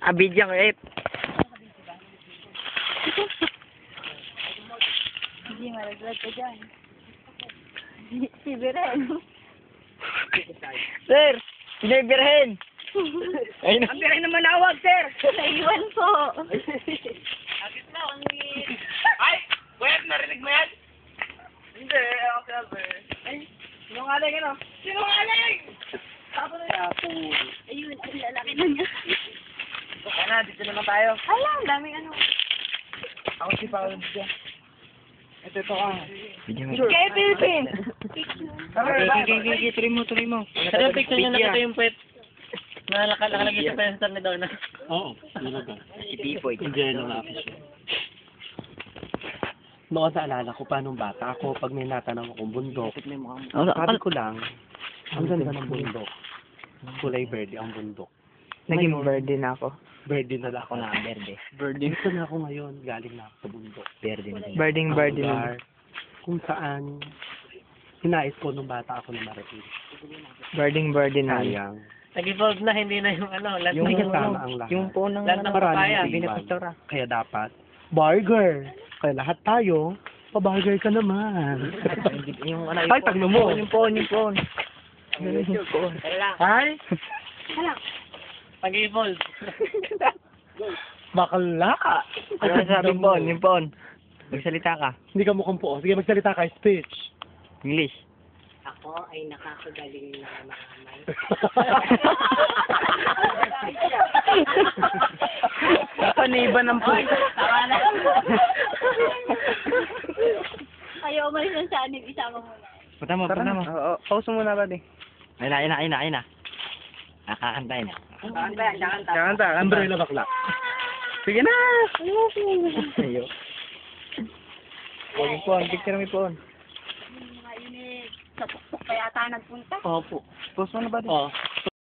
Abidjan ulit. Hindi malaglag ka dyan. Si Biren. Sir, sino yung birhen? Ayun na. Ang Biren naman nawag, sir. Naiwan po. Agit na, Ay! Kuya, narinig mo yan? Hindi, ako sabi. Ay, sinungaling ano? Sinungaling! Sabi na yan. Ayun, ang lalaki na niya. Kaya na, dito naman tayo. Ala, ang daming ano. Ako si Paolo dito. Ito ka. Kaya Philippines. Okay, tuloy mo. Pero picture nyo nakita yung puwet. Nakalagay sa pencil ni Donna. Oo, talaga. Si Biboy. Hindi na ako siya. Noon naalala ko pa nung bata ako, pag may natanong akong bundok, sabi ko lang, ang ganda ng bundok. Kulay verde ang bundok. Naging birthday na ako. Verde na ako na. Verde. Gusto na ako ngayon, galing na ako sa bundok. Verde na. Ang Birding lugar kung saan hinais ko nung bata ako na marating. Birding na. Sayang. Nag-evolve na, hindi na yung ano. Lahat Yung na kasama ang lahat. Yung po ng Lahat ng Maraming papaya, iwan. binapastora. Kaya dapat, burger. Kaya lahat tayo, pa-burger ka naman. Yung ano, Ay, tagno mo. Yung phone. Ay, pag-evolve. bakla ka. Ano sabi yung phone? Magsalita ka. Hindi ka mukhang po. Sige, magsalita ka, speech. English. Ako ay nakakagaling na mamay. Paniba ng po. Tama na. Kayo umalis lang sa anin, isama mo na. Punta mo. Oo, pause muna ba di? Ayun na. Nakakantay na. Kanta. Umbrella bakla. Sige na! Ayo. Huwag yung phone, picture mo yung phone. Mga unit, sa tuktok pa yata nagpunta. Opo. Pause mo na ba di? Oh.